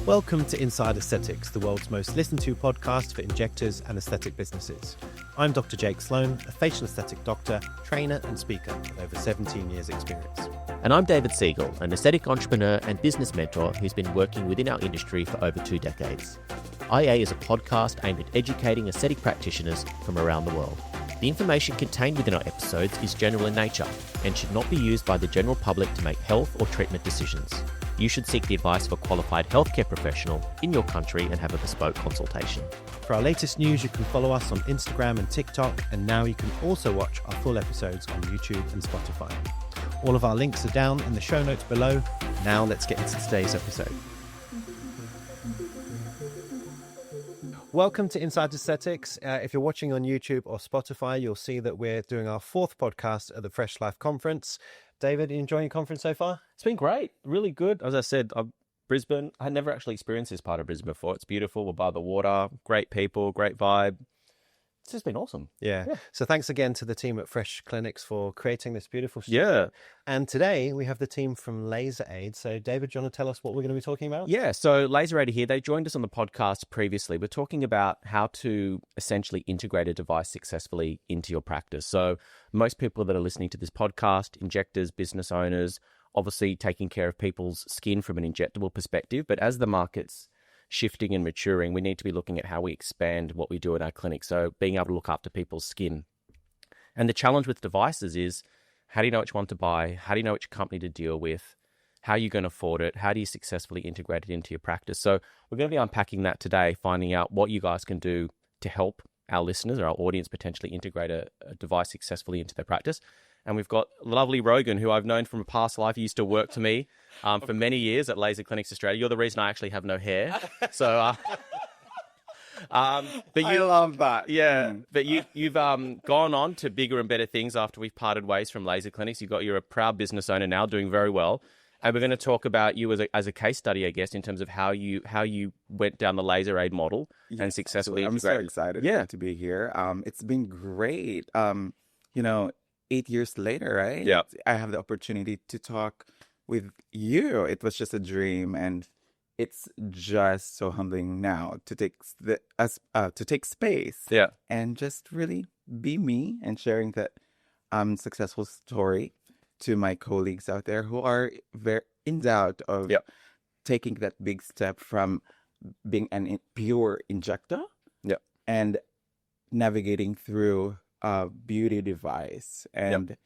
Welcome to Inside Aesthetics, the world's most listened to podcast for injectors and aesthetic businesses. I'm Dr. Jake Sloan, a facial aesthetic doctor, trainer and speaker with over 17 years experience. And I'm David Siegel, an aesthetic entrepreneur and business mentor who's been working within our industry for over 2 decades. IA is a podcast aimed at educating aesthetic practitioners from around the world. The information contained within our episodes is general in nature and should not be used by the general public to make health or treatment decisions. You should seek the advice of a qualified healthcare professional in your country and have a bespoke consultation. For our latest news, you can follow us on Instagram and TikTok, and now you can also watch our full episodes on YouTube and Spotify. All of our links are down in the show notes below. Now let's get into today's episode. Welcome to Inside Aesthetics. If you're watching on YouTube or Spotify, you'll see that we're doing our 4th podcast at the Fresh Life Conference. David, you enjoying your conference so far? It's been great, really good. As I said, Brisbane, I had never actually experienced this part of Brisbane before. It's beautiful, we're by the water, great people, great vibe. It's just been awesome. Yeah. So thanks again to the team at Fresh Clinics for creating this beautiful studio. Yeah. And today we have the team from Laseraid. So David, do you want to tell us what we're going to be talking about? Yeah. So Laseraid here, they joined us on the podcast previously. We're talking about how to essentially integrate a device successfully into your practice. So most people that are listening to this podcast, injectors, business owners, obviously taking care of people's skin from an injectable perspective. But as the market's shifting and maturing, we need to be looking at how we expand what we do in our clinic. So being able to look after people's skin. And the challenge with devices is, how do you know which one to buy? How do you know which company to deal with? How are you going to afford it? How do you successfully integrate it into your practice? So we're going to be unpacking that today, finding out what you guys can do to help our listeners or our audience potentially integrate a device successfully into their practice. And we've got lovely Rogen, who I've known from a past life. He used to work for me for many years at Laser Clinics Australia. You're the reason I actually have no hair. So, but I love that. Yeah, but you've gone on to bigger and better things after we've parted ways from Laser Clinics. You're a proud business owner now, doing very well. And we're going to talk about you as a case study, I guess, in terms of how you went down the Laseraid model and successfully integrated. I'm so excited to be here. It's been great. 8 years later, right? Yeah. I have the opportunity to talk with you. It was just a dream, and it's just so humbling now to take space. Yeah. And just really be me and sharing that successful story to my colleagues out there who are very in doubt of taking that big step from being a pure injector and navigating through a beauty device. And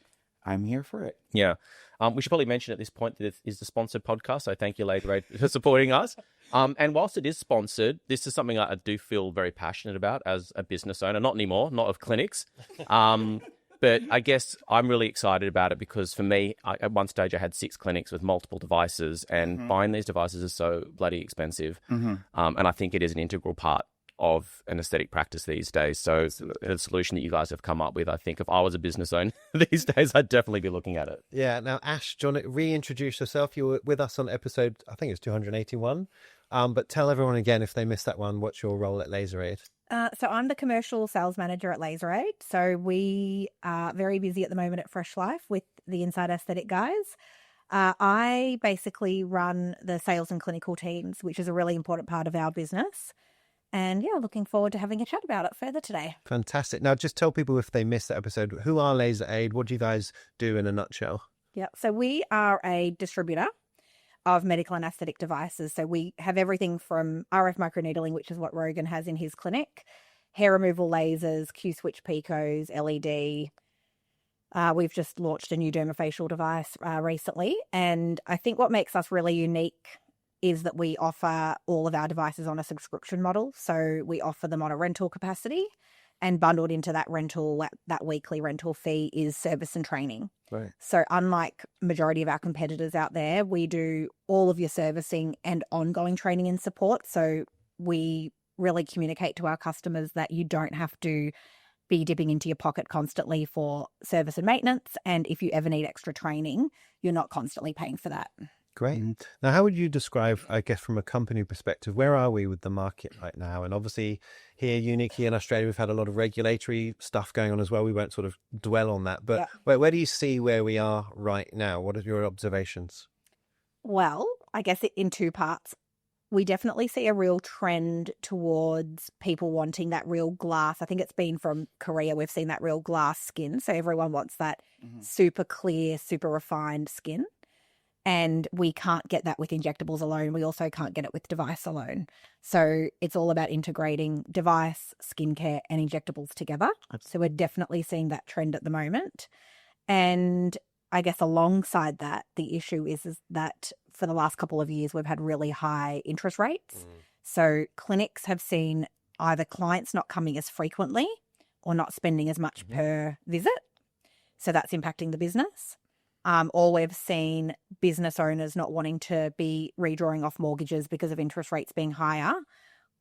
I'm here for it. Yeah. We should probably mention at this point that it is the sponsored podcast, so thank you, Laseraid, for supporting us. And whilst it is sponsored, this is something I do feel very passionate about as a business owner. Not anymore, not of clinics. But I guess I'm really excited about it because for me, at one stage I had 6 clinics with multiple devices, and buying these devices is so bloody expensive. And I think it is an integral part of an aesthetic practice these days. So the solution that you guys have come up with, I think if I was a business owner these days, I'd definitely be looking at it. Yeah. Now, Ash, do you want to reintroduce yourself? You were with us on episode, I think it was 281. But tell everyone again, if they missed that one, what's your role at Laseraid? So I'm the commercial sales manager at Laseraid. So we are very busy at the moment at Fresh Life with the Inside Aesthetic guys. I basically run the sales and clinical teams, which is a really important part of our business. And looking forward to having a chat about it further today. Fantastic. Now, just tell people if they missed that episode, who are Laseraid? What do you guys do in a nutshell? Yeah, so we are a distributor of medical and aesthetic devices. So we have everything from RF microneedling, which is what Rogen has in his clinic, hair removal lasers, Q-switch picos, LED. We've just launched a new dermafacial device recently. And I think what makes us really unique is that we offer all of our devices on a subscription model. So we offer them on a rental capacity, and bundled into that rental, that weekly rental fee is service and training. Right. So unlike majority of our competitors out there, we do all of your servicing and ongoing training and support. So we really communicate to our customers that you don't have to be dipping into your pocket constantly for service and maintenance. And if you ever need extra training, you're not constantly paying for that. Great. Now, how would you describe, I guess, from a company perspective, where are we with the market right now? And obviously here, uniquely in Australia, we've had a lot of regulatory stuff going on as well. We won't sort of dwell on that. But where do you see where we are right now? What are your observations? Well, I guess in 2 parts. we definitely see a real trend towards people wanting that real glass. I think it's been from Korea. We've seen that real glass skin. So everyone wants that super clear, super refined skin. And we can't get that with injectables alone. We also can't get it with device alone. So it's all about integrating device, skincare, and injectables together. So we're definitely seeing that trend at the moment. And I guess alongside that, the issue is that for the last couple of years, we've had really high interest rates. So clinics have seen either clients not coming as frequently or not spending as much per visit. So that's impacting the business. Or we've seen business owners not wanting to be redrawing off mortgages because of interest rates being higher,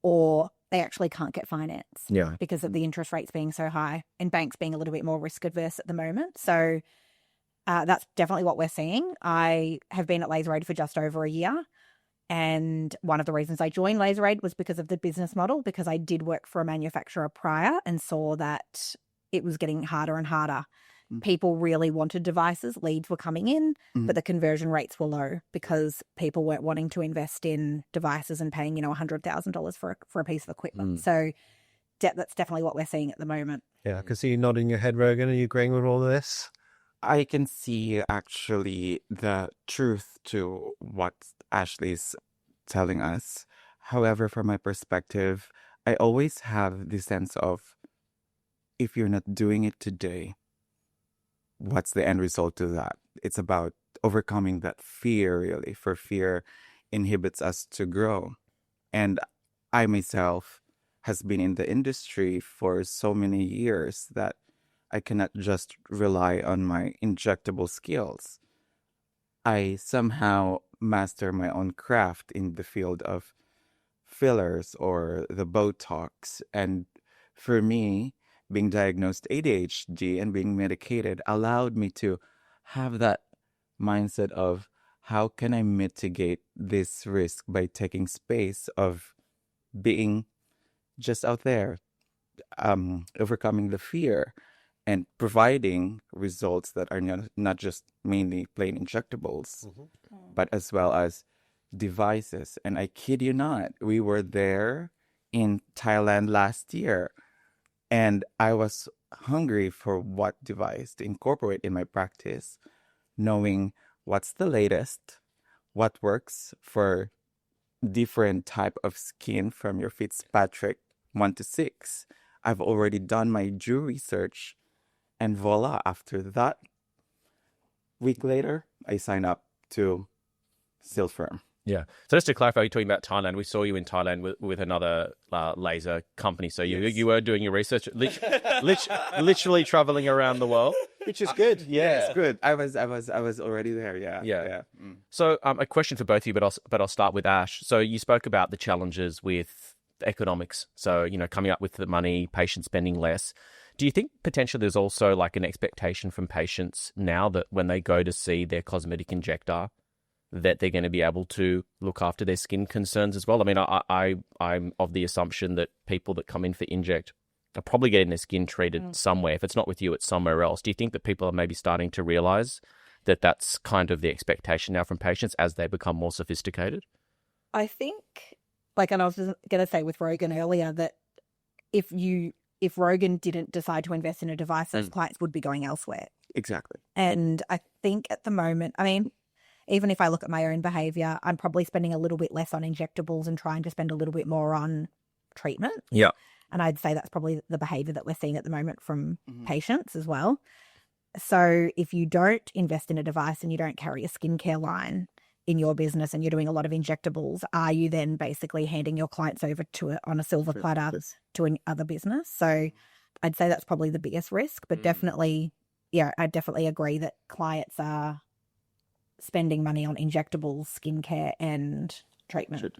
or they actually can't get finance because of the interest rates being so high and banks being a little bit more risk adverse at the moment. So that's definitely what we're seeing. I have been at Laseraid for just over a year. And one of the reasons I joined Laseraid was because of the business model, because I did work for a manufacturer prior and saw that it was getting harder and harder. People really wanted devices, leads were coming in, but the conversion rates were low because people weren't wanting to invest in devices and paying, $100,000 for a piece of equipment. So that's definitely what we're seeing at the moment. Yeah, I can see you nodding your head, Rogen. Are you agreeing with all of this? I can see actually the truth to what Ashlee's telling us. However, from my perspective, I always have the sense of, if you're not doing it today, what's the end result to that? It's about overcoming that fear, really, for fear inhibits us to grow. And I myself has been in the industry for so many years that I cannot just rely on my injectable skills. I somehow master my own craft in the field of fillers or the Botox. And for me, being diagnosed ADHD and being medicated allowed me to have that mindset of, how can I mitigate this risk by taking space of being just out there, overcoming the fear and providing results that are not just mainly plain injectables, but as well as devices. And I kid you not, we were there in Thailand last year, and I was hungry for what device to incorporate in my practice, knowing what's the latest, what works for different type of skin from your Fitzpatrick 1 to 6. I've already done my due research, and voila, after that, week later, I sign up to Silfirm. Yeah. So just to clarify, you're talking about Thailand. We saw you in Thailand with another laser company. So you were doing your research, literally traveling around the world, which is good. Yeah, it's good. I was already there. Yeah. So a question for both of you, but I'll start with Ash. So you spoke about the challenges with the economics. So coming up with the money, patients spending less. Do you think potentially there's also like an expectation from patients now that when they go to see their cosmetic injector, that they're going to be able to look after their skin concerns as well? I mean, I'm of the assumption that people that come in for Inject are probably getting their skin treated somewhere. If it's not with you, it's somewhere else. Do you think that people are maybe starting to realize that that's kind of the expectation now from patients as they become more sophisticated? I think, and I was going to say with Rogen earlier, that if Rogen didn't decide to invest in a device, those clients would be going elsewhere. Exactly. And I think at the moment, even if I look at my own behavior, I'm probably spending a little bit less on injectables and trying to spend a little bit more on treatment. Yeah. And I'd say that's probably the behavior that we're seeing at the moment from patients as well. So if you don't invest in a device and you don't carry a skincare line in your business and you're doing a lot of injectables, are you then basically handing your clients over on a silver platter to another business? So I'd say that's probably the biggest risk, but definitely, I definitely agree that clients are spending money on injectables, skincare, and treatment.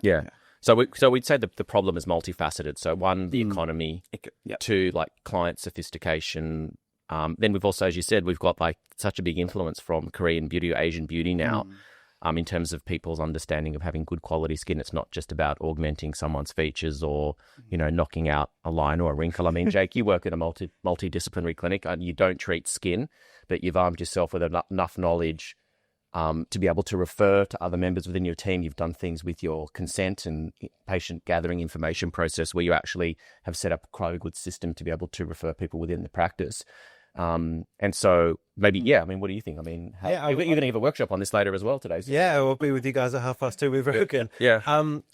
Yeah. So we'd say the problem is multifaceted. So one, the economy, two, like client sophistication. Then we've also, as you said, we've got like such a big influence from Korean beauty or Asian beauty now. In terms of people's understanding of having good quality skin. It's not just about augmenting someone's features or, knocking out a line or a wrinkle. I mean, Jake, you work at a multidisciplinary clinic and you don't treat skin, but you've armed yourself with enough knowledge to be able to refer to other members within your team. You've done things with your consent and patient gathering information process where you actually have set up quite a good system to be able to refer people within the practice. And so maybe, I mean, what do you think? I mean, you're going to have a workshop on this later as well today. So. Yeah, we'll be with you guys at 2:30 with Rogen. Yeah.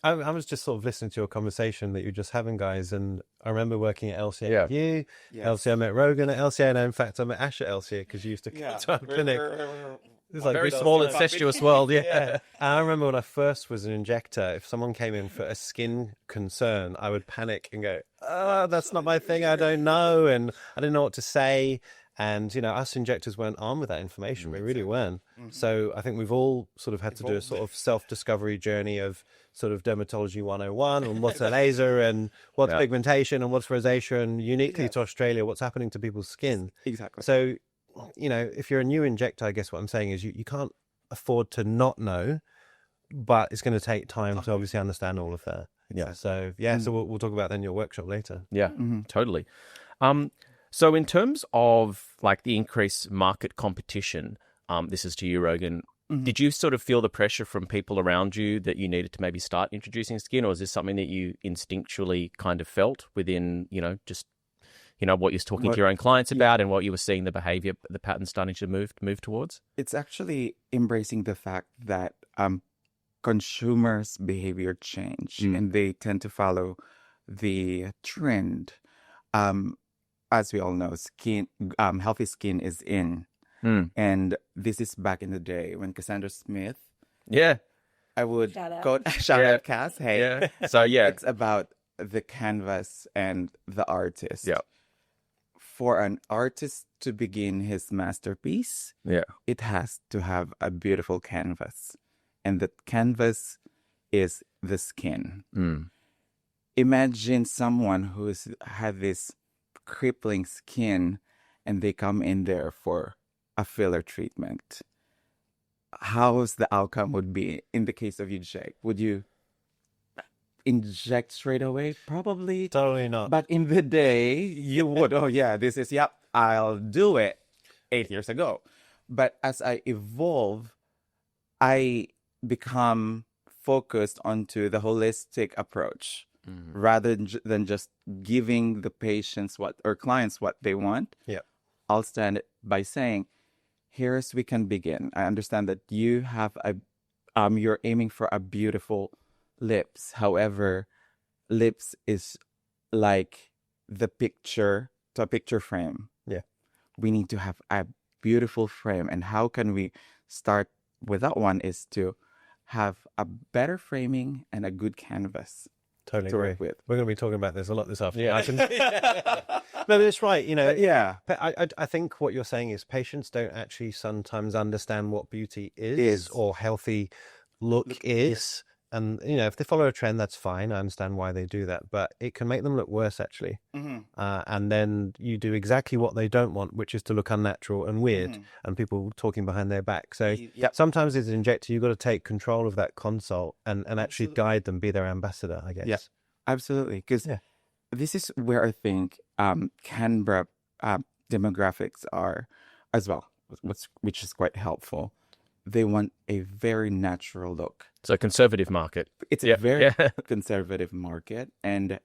I was just sort of listening to your conversation that you're just having, guys, and I remember working at LCA with you. Yes. LCA, I met Rogen at LCA, and in fact, I met Ash at LCA because you used to come to our clinic. It's like very small and incestuous world, yeah. I remember when I first was an injector, if someone came in for a skin concern, I would panic and go, "Oh, that's not my thing. I don't know," and I didn't know what to say. And us injectors weren't armed with that information. We really weren't. So I think we've all sort of had to do a sort of self-discovery journey of sort of dermatology 101 and what's a laser and what's pigmentation and what's rosacea, uniquely to Australia, what's happening to people's skin. Exactly. So, if you're a new injector, I guess what I'm saying is you can't afford to not know, but it's going to take time to obviously understand all of that. Yeah. So, so we'll talk about that in your workshop later. Yeah, totally. So in terms of like the increased market competition, this is to you, Rogen, did you sort of feel the pressure from people around you that you needed to maybe start introducing skin, or is this something that you instinctually kind of felt within, what you're talking to your own clients about and what you were seeing the behavior, the pattern starting to move towards? It's actually embracing the fact that consumers' behavior change and they tend to follow the trend. As we all know, healthy skin is in. And this is back in the day when Cassandra Smith. Yeah. I would shout out Cass. Hey. Yeah. So, it's about the canvas and the artist. Yeah. For an artist to begin his masterpiece, it has to have a beautiful canvas. And the canvas is the skin. Imagine someone who's had this crippling skin and they come in there for a filler treatment. How's the outcome would be in the case of you, Jake? Would you inject straight away? Probably. Totally not. But in the day, you would. Oh, yeah, I'll do it 8 years ago. But as I evolve, I become focused onto the holistic approach. Rather than just giving the patients or clients what they want. I'll stand by saying, here's we can begin. I understand that you have you're aiming for a beautiful lips. However, lips is like the picture frame. We need to have a beautiful frame. And how can we start with that one is to have a better framing and a good canvas. Totally to agree. work with. We're going to be talking about this a lot this afternoon. Yeah. No, but it's right. Yeah. I think what you're saying is patients don't actually sometimes understand what beauty is. Or healthy look is. And, if they follow a trend, that's fine. I understand why they do that. But it can make them look worse, actually. And then you do exactly what they don't want, which is to look unnatural and weird and people talking behind their back. So sometimes as an injector, you've got to take control of that consult and actually guide them, be their ambassador, I guess. Yeah, absolutely. Because this is where I think Canberra demographics are as well, which is quite helpful. They want a very natural look. So conservative market. It's a very conservative market. And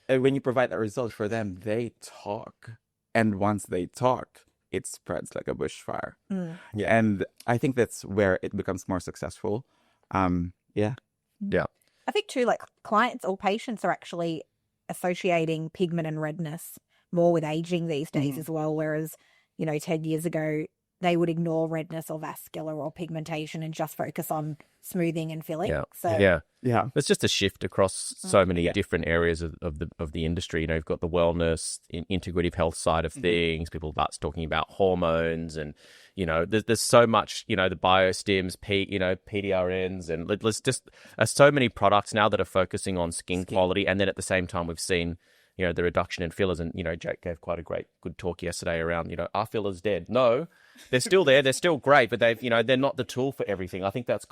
when you provide that result for them, they talk. And once they talk, it spreads like a bushfire. And I think that's where it becomes more successful. Yeah. I think too, like clients or patients are actually associating pigment and redness more with aging these days as well. Whereas, 10 years ago, they would ignore redness or vascular or pigmentation and just focus on smoothing and filling. There's just a shift across so many different areas of the industry. You've got the wellness, integrative health side of things. People start talking about hormones, and there's so much. The biostims, PDRNs, and there's so many products now that are focusing on skin quality. And then at the same time, we've seen the reduction in fillers. And, Jake gave quite a good talk yesterday around, are fillers dead? No, they're still there. They're still great, but they're not the tool for everything. I think that's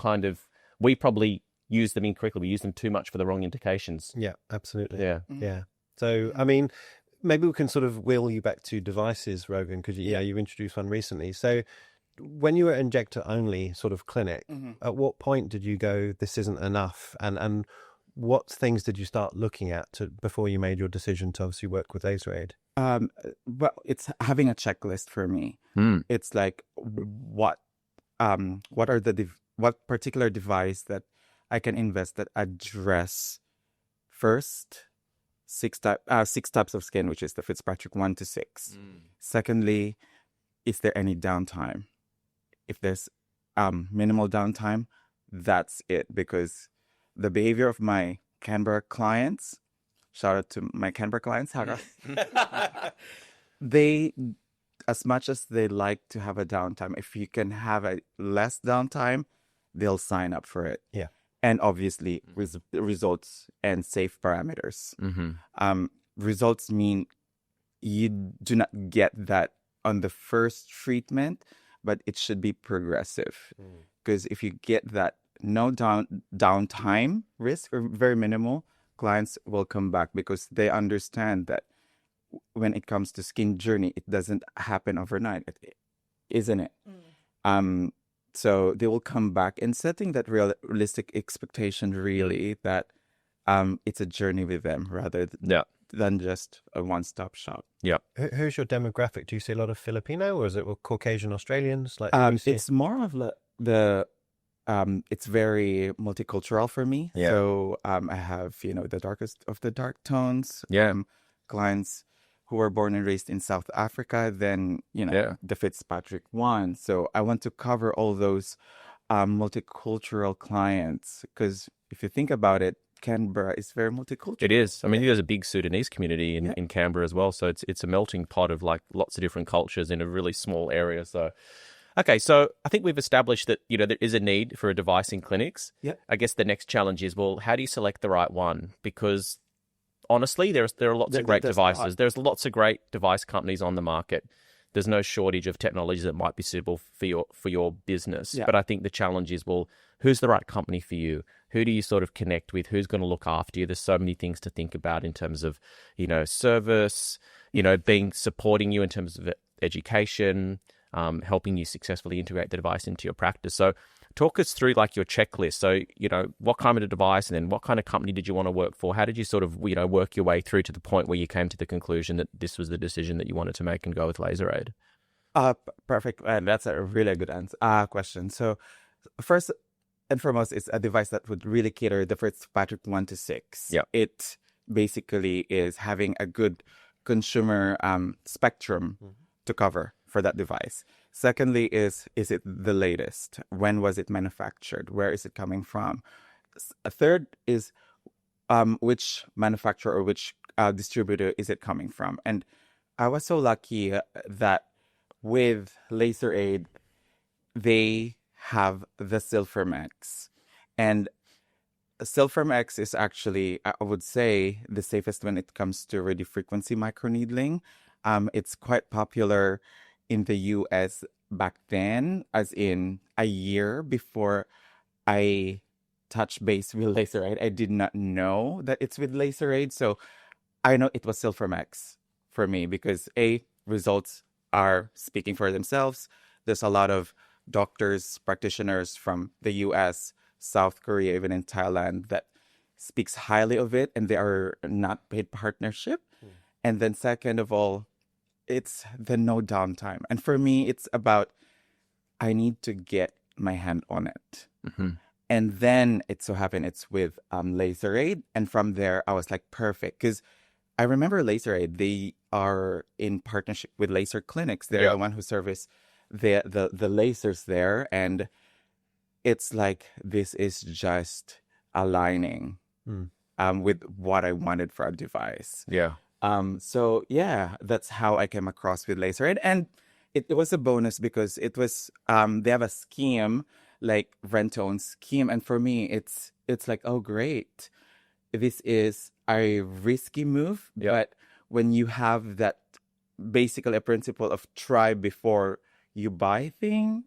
we probably use them incorrectly. We use them too much for the wrong indications. Yeah, absolutely. Yeah. So, I mean, maybe we can sort of wheel you back to devices, Rogen, because, you introduced one recently. So, when you were injector only sort of clinic, at what point did you go, this isn't enough? And what things did you start looking at before you made your decision to obviously work with Laseraid? Well, it's having a checklist for me. It's like what are what particular device that I can invest that address first six types of skin, which is the Fitzpatrick 1 to 6. Secondly, is there any downtime? If there's minimal downtime, that's it. Because the behavior of my Canberra clients, shout out to my Canberra clients, they, as much as they like to have a downtime, if you can have a less downtime, they'll sign up for it. Yeah. And obviously, results and safe parameters. Results mean you do not get that on the first treatment, but it should be progressive. Because if you get that no downtime risk or very minimal, clients will come back because they understand that when it comes to skin journey, it doesn't happen overnight, isn't it? So they will come back, and setting that realistic expectation, really, that it's a journey with them rather than just a one-stop shop. Yeah. Who's your demographic? Do you see a lot of Filipino, or is it Caucasian Australians? Like it's more of it's very multicultural for me. Yeah. So I have the darkest of the dark tones. Clients who were born and raised in South Africa, then the Fitzpatrick 1. So I want to cover all those multicultural clients, because if you think about it, Canberra is very multicultural. It is. I mean, there's a big Sudanese community in Canberra as well. So it's a melting pot of like lots of different cultures in a really small area. So, okay, so I think we've established that, there is a need for a device in clinics. Yeah. I guess the next challenge is, well, how do you select the right one? Because honestly, there are lots of great devices. There's lots of great device companies on the market. There's no shortage of technologies that might be suitable for your business. Yeah. But I think the challenge is, well, who's the right company for you? Who do you sort of connect with? Who's going to look after you? There's so many things to think about in terms of, service, supporting you in terms of education, helping you successfully integrate the device into your practice. So talk us through like your checklist. So, what kind of device, and then what kind of company did you want to work for? How did you sort of, work your way through to the point where you came to the conclusion that this was the decision that you wanted to make and go with Laseraid? Perfect. And that's a really good question. So first and foremost, it's a device that would really cater the Fitzpatrick 1 to 6. Yeah. It basically is having a good consumer spectrum to cover for that device. Secondly, is it the latest? When was it manufactured? Where is it coming from? A third is which manufacturer or which distributor is it coming from? And I was so lucky that with Laseraid, they have the Silpherm X. And Silpherm X is actually, I would say, the safest when it comes to radiofrequency microneedling. It's quite popular in the US back then, as in a year before I touched base with Laseraid. I did not know that it's with Laseraid. So I know it was Silpherm X for me because results are speaking for themselves. There's a lot of doctors, practitioners from the US, South Korea, even in Thailand that speaks highly of it, and they are not paid partnership. And then second of all, it's the no downtime. And for me, it's about, I need to get my hand on it. And then it so happened it's with Laseraid. And from there, I was like, perfect. Because I remember Laseraid, they are in partnership with laser clinics. They're the one who service the lasers there. And it's like, this is just aligning with what I wanted for a device. Yeah. So yeah, that's how I came across with Laseraid. And it was a bonus because it was, they have a scheme, like rent-own scheme. And for me, it's like, oh, great. This is a risky move. But when you have that, basically a principle of try before you buy thing,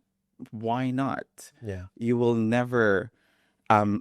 why not? Yeah. You will never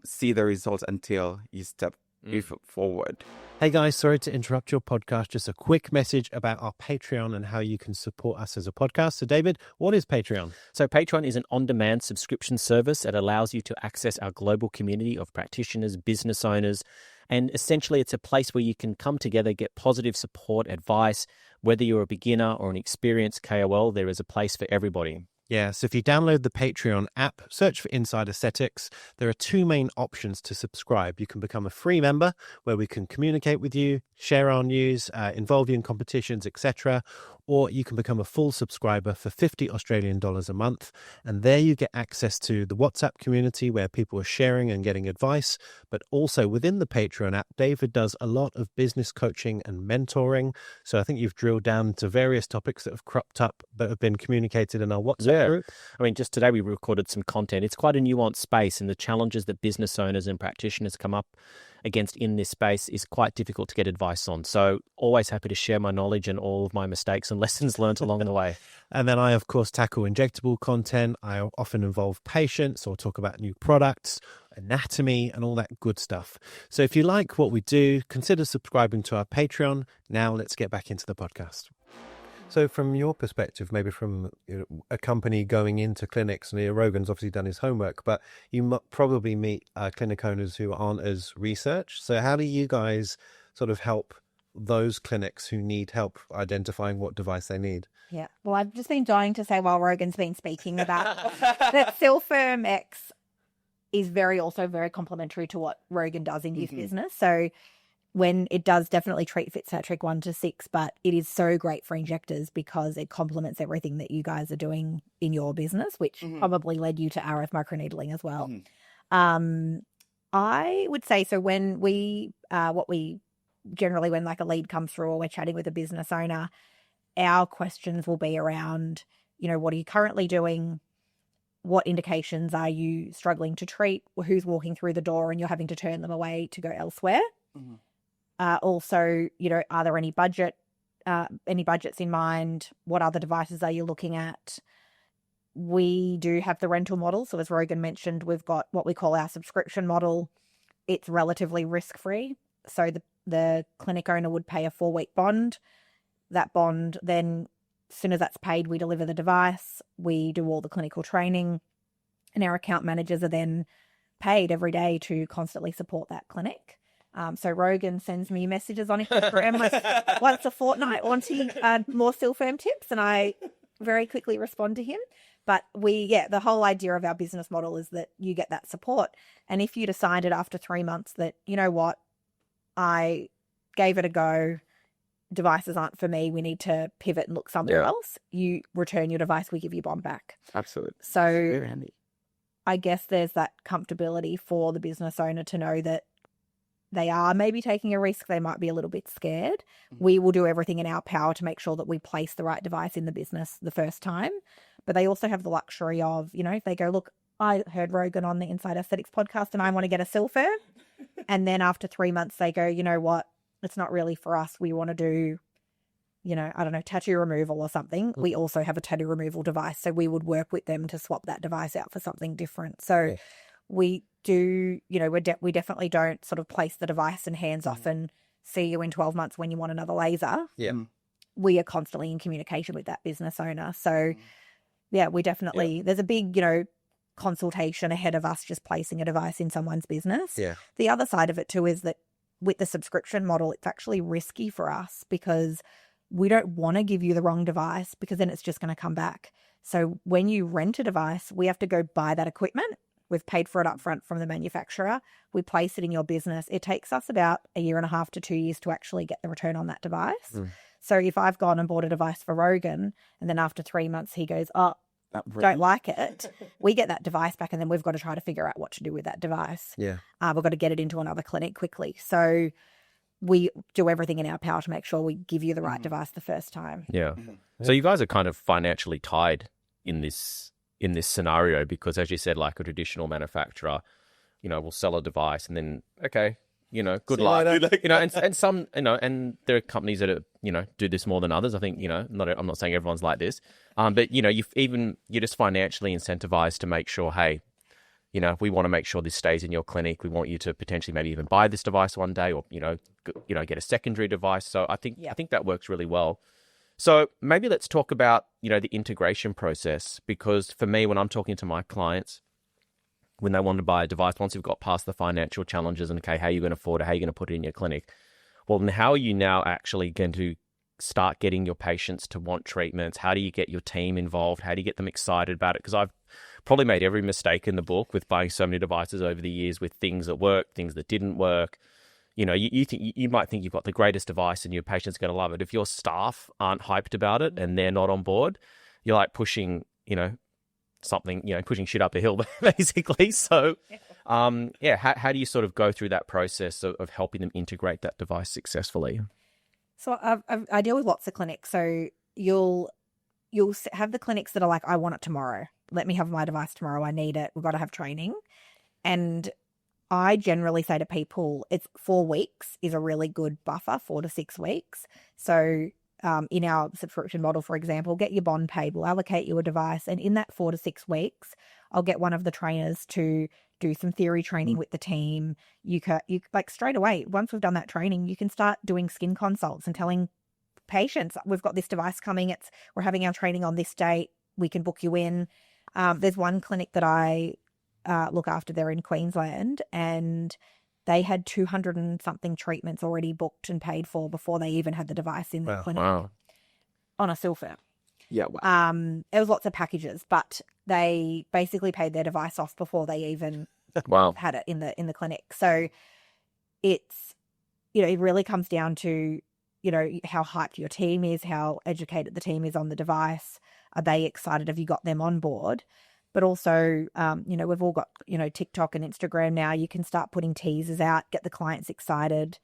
see the results until you step move forward. Hey guys, sorry to interrupt your podcast. Just a quick message about our Patreon and how you can support us as a podcast. So David, what is Patreon? So Patreon is an on-demand subscription service that allows you to access our global community of practitioners, business owners, and essentially it's a place where you can come together, get positive support, advice. Whether you're a beginner or an experienced KOL, there is a place for everybody. Yeah, so if you download the Patreon app, search for Inside Aesthetics, there are two main options to subscribe. You can become a free member where we can communicate with you, share our news, involve you in competitions, etc. Or you can become a full subscriber for $50 a month. And there you get access to the WhatsApp community where people are sharing and getting advice. But also within the Patreon app, David does a lot of business coaching and mentoring. So I think you've drilled down to various topics that have cropped up that have been communicated in our WhatsApp group. I mean, just today we recorded some content. It's quite a nuanced space, and the challenges that business owners and practitioners come up against in this space is quite difficult to get advice on. So always happy to share my knowledge and all of my mistakes and lessons learned along the way. And then I, of course, tackle injectable content. I often involve patients or talk about new products, anatomy, and all that good stuff. So if you like what we do, consider subscribing to our Patreon. Now let's get back into the podcast. So from your perspective, maybe from a company going into clinics, and Rogen's obviously done his homework, but you probably meet clinic owners who aren't as researched. So how do you guys sort of help those clinics who need help identifying what device they need? Yeah. Well, I've just been dying to say while Rogen's been speaking about that Silfirm X is also very complementary to what Rogen does in his business. So when it does definitely treat Fitzpatrick 1 to 6, but it is so great for injectors because it complements everything that you guys are doing in your business, which probably led you to RF microneedling as well. I would say, so when we generally when like a lead comes through or we're chatting with a business owner, our questions will be around, what are you currently doing? What indications are you struggling to treat? Who's walking through the door and you're having to turn them away to go elsewhere? Also, are there any budgets in mind? What other devices are you looking at? We do have the rental model. So as Rogen mentioned, we've got what we call our subscription model. It's relatively risk-free. So the clinic owner would pay a 4-week bond. That bond, then as soon as that's paid, we deliver the device. We do all the clinical training, and our account managers are then paid every day to constantly support that clinic. So Rogen sends me messages on Instagram once a fortnight wanting more Silfirm tips, and I very quickly respond to him. But the whole idea of our business model is that you get that support. And if you decided after 3 months that, you know what, I gave it a go, devices aren't for me, we need to pivot and look somewhere else, you return your device, we give you bond back. Absolutely. So very handy. I guess there's that comfortability for the business owner to know that they are maybe taking a risk. They might be a little bit scared. We will do everything in our power to make sure that we place the right device in the business the first time. But they also have the luxury of, if they go, look, I heard Rogen on the Inside Aesthetics podcast and I want to get a Silfirm. And then after 3 months, they go, you know what, it's not really for us. We want to do, tattoo removal or something. We also have a tattoo removal device. So we would work with them to swap that device out for something different. So we do, we definitely don't sort of place the device and hands off and see you in 12 months when you want another laser. Yeah. We are constantly in communication with that business owner. So we definitely, there's a big, consultation ahead of us just placing a device in someone's business. Yeah. The other side of it too is that with the subscription model, it's actually risky for us because we don't want to give you the wrong device because then it's just going to come back. So when you rent a device, we have to go buy that equipment. We've paid for it up front from the manufacturer. We place it in your business. It takes us about 1.5 to 2 years to actually get the return on that device. So if I've gone and bought a device for Rogen and then after 3 months he goes, don't like it, we get that device back and then we've got to try to figure out what to do with that device. Yeah. We've got to get it into another clinic quickly. So we do everything in our power to make sure we give you the right device the first time. Yeah. So you guys are kind of financially tied in this scenario because, as you said, like a traditional manufacturer, will sell a device and then, good luck. And some, and there are companies that are, do this more than others. I think, I'm not saying everyone's like this, but you're just financially incentivized to make sure, hey, we want to make sure this stays in your clinic. We want you to potentially maybe even buy this device one day, or get a secondary device. So I think that works really well. So maybe let's talk about the integration process, because for me, when I'm talking to my clients, when they want to buy a device, once you've got past the financial challenges and, okay, how are you going to afford it? How are you going to put it in your clinic? Well, then how are you now actually going to start getting your patients to want treatments? How do you get your team involved? How do you get them excited about it? Because I've probably made every mistake in the book with buying so many devices over the years, with things that worked, things that didn't work. You might think you've got the greatest device and your patient's going to love it. If your staff aren't hyped about it and they're not on board, you're like pushing, pushing shit up a hill, basically. So, how do you sort of go through that process of helping them integrate that device successfully? So I deal with lots of clinics. So you'll have the clinics that are like, I want it tomorrow. Let me have my device tomorrow. I need it. We've got to have training. And I generally say to people, it's 4 weeks is a really good buffer, 4 to 6 weeks. So in our subscription model, for example, get your bond paid. We'll allocate you a device. And in that 4 to 6 weeks, I'll get one of the trainers to do some theory training with the team. You like straight away, once we've done that training, you can start doing skin consults and telling patients, we've got this device coming. We're having our training on this date. We can book you in. There's one clinic that I look after there in Queensland, and they had 200 and something treatments already booked and paid for before they even had the device in their clinic. Wow. On a silver. Yeah. Wow. It was lots of packages, but they basically paid their device off before they even had it in the clinic. So it's, it really comes down to, how hyped your team is, how educated the team is on the device. Are they excited? Have you got them on board? But also, we've all got, TikTok and Instagram now. You can start putting teasers out, get the clients excited.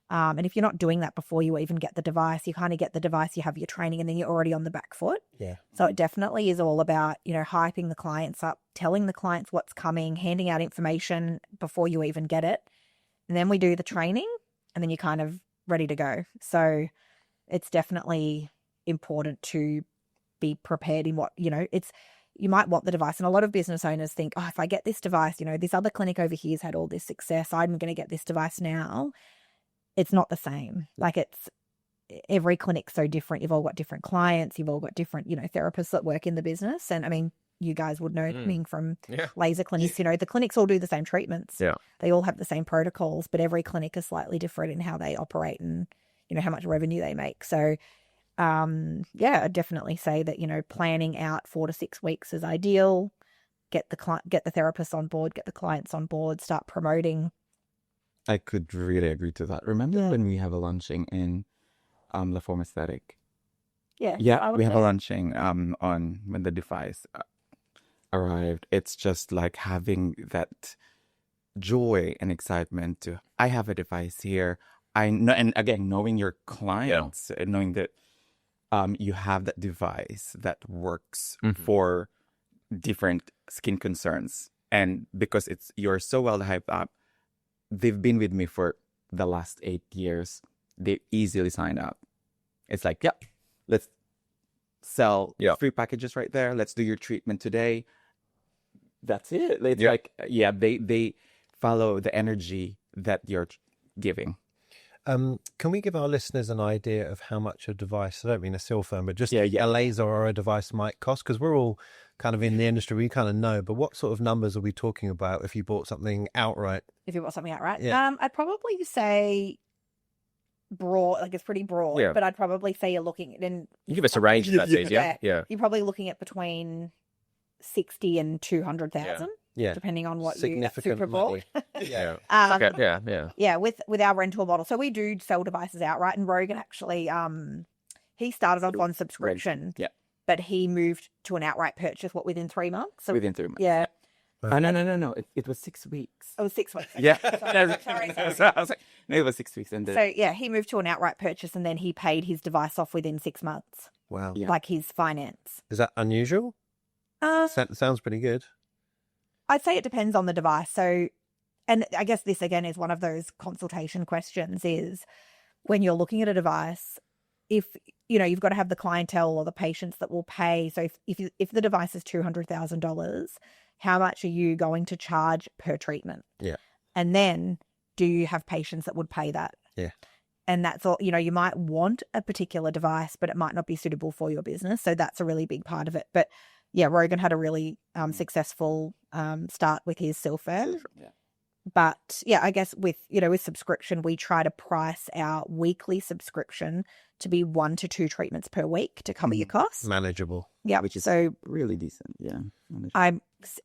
And if you're not doing that before you even get the device, you kind of get the device, you have your training, and then you're already on the back foot. Yeah. So it definitely is all about, hyping the clients up, telling the clients what's coming, handing out information before you even get it. And then we do the training, and then you're kind of ready to go. So it's definitely important to be prepared in what, you might want the device. And a lot of business owners think, if I get this device, this other clinic over here has had all this success, I'm going to get this device now. It's not the same. Like, it's every clinic's so different. You've all got different clients. You've all got different, therapists that work in the business. And I mean, you guys would know coming from laser clinics, the clinics all do the same treatments. Yeah. They all have the same protocols, but every clinic is slightly different in how they operate and, how much revenue they make. So, I'd definitely say that, planning out 4 to 6 weeks is ideal. Get the therapists on board, get the clients on board, start promoting. I could really agree to that. Remember when we have a launching in La Forme Aesthetic? Yeah. Yeah, we have a launching on when the device arrived. It's just like having that joy and excitement to, I have a device here. I know, and again, knowing your clients and knowing that you have that device that works for different skin concerns. And because you're so well hyped up, they've been with me for the last 8 years. They easily sign up. It's like, let's sell 3 packages right there. Let's do your treatment today. That's it. It's like, they follow the energy that you're giving. Can we give our listeners an idea of how much a device, I don't mean a silver, but just a laser or a device might cost? Because we're all kind of in the industry, we kind of know, but what sort of numbers are we talking about if you bought something outright? If you bought something outright? Yeah. I'd probably say broad, like it's pretty broad, but I'd probably say you're looking at... You give us a range if that's easier. Yeah. You're probably looking at between 60 and 200,000. Yeah. Depending on what you Super Bowl. With our rental model. So we do sell devices outright, and Rogen actually he started off on subscription. Yeah. But he moved to an outright purchase within 3 months. So within 3 months. Yeah. No. It was 6 weeks. It was 6 weeks. Yeah. Sorry. I was like, no, it was 6 weeks. And So he moved to an outright purchase, and then he paid his device off within 6 months. Wow. Yeah. Like his finance. Is that unusual? Sounds pretty good. I'd say it depends on the device. So, and I guess this again is one of those consultation questions, is when you're looking at a device, if you've got to have the clientele or the patients that will pay. So if the device is $200,000, how much are you going to charge per treatment? Yeah. And then do you have patients that would pay that? Yeah. And that's all, you might want a particular device, but it might not be suitable for your business. So that's a really big part of it. But yeah, Rogen had a really successful start with his Silpherm. Yeah. But yeah, I guess with subscription, we try to price our weekly subscription to be 1 to 2 treatments per week to cover your costs. Manageable. Yeah. Which is so really decent. Yeah.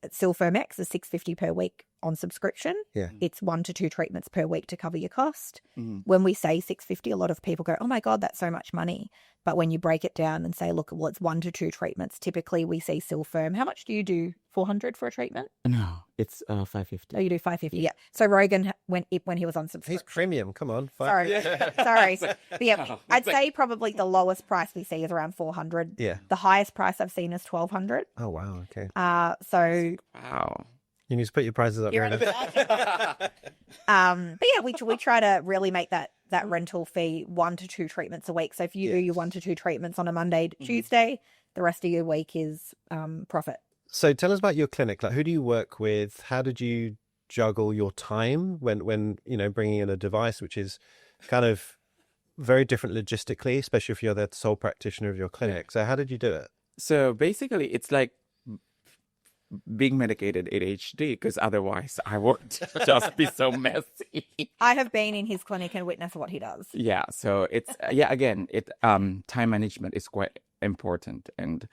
Silpherm X is $650 per week on subscription. Yeah. It's 1 to 2 treatments per week to cover your cost. Mm-hmm. When we say $650, a lot of people go, oh my God, that's so much money. But when you break it down and say, look, well, it's 1 to 2 treatments. Typically we see Silpherm. How much do you do? $400 for a treatment? No, it's $550. Oh, you do $550. Yeah. So Rogen, when he was on subscription. He's premium. Come on. Sorry. But yeah, I'd say probably the lowest price we see is around $400. Yeah. The highest price I've seen is $1,200. Oh, wow. Okay. So Wow. You need to put your prices up. You're Rena. but yeah, we try to really make that rental fee 1 to 2 treatments a week. So if you do your 1 to 2 treatments on a Monday, Tuesday, the rest of your week is profit. So tell us about your clinic. Like, who do you work with? How did you juggle your time when bringing in a device, which is kind of very different logistically, especially if you're the sole practitioner of your clinic. So how did you do it? So basically, it's like being medicated ADHD, because otherwise I would just be so messy. I have been in his clinic and witnessed what he does. Yeah, so it's again, time management is quite important, and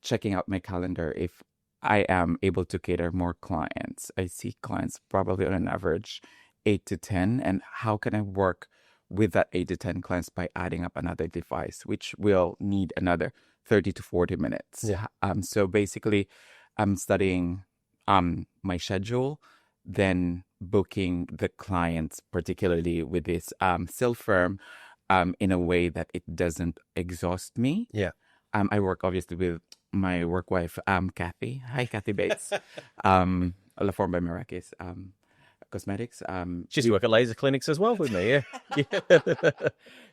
checking out my calendar if I am able to cater more clients. I see clients probably on an average 8 to 10, and how can I work with that 8 to 10 clients by adding up another device, which will need another 30 to 40 minutes. Yeah. So basically, I'm studying my schedule, then booking the clients, particularly with this Silpherm, in a way that it doesn't exhaust me. Yeah. I work obviously with my work wife, Kathy. Hi, Kathy Bates. La Forme by Marrakech Cosmetics. She used to work at laser clinics as well with me, yeah.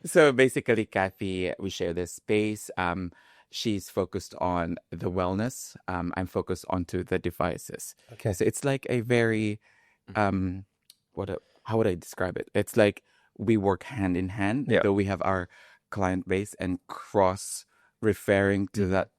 So basically, Kathy, we share this space. She's focused on the wellness. I'm focused onto the devices. Okay. So it's like a very, how would I describe it? It's like we work hand in hand. Yeah. Though we have our client base and referring to that.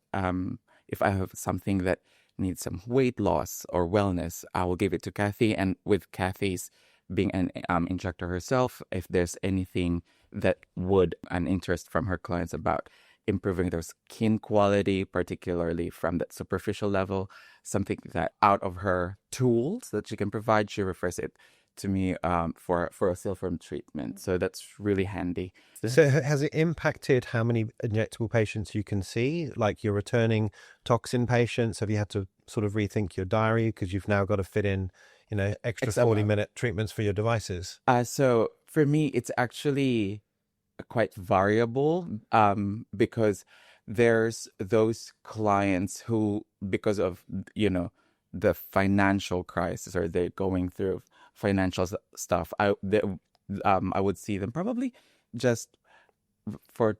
If I have something that needs some weight loss or wellness, I will give it to Kathy. And with Kathy's being an instructor herself, if there's anything that would an interest from her clients about improving their skin quality, particularly from that superficial level, something that out of her tools that she can provide, she refers it to me for a Silpherm treatment. So that's really handy. So has it impacted how many injectable patients you can see? Like you're returning toxin patients? Have you had to sort of rethink your diary because you've now got to fit in, extra 40-minute treatments for your devices? So for me, it's actually quite variable because there's those clients who, because of, the financial crisis, or they're going through financial stuff, I would see them probably just for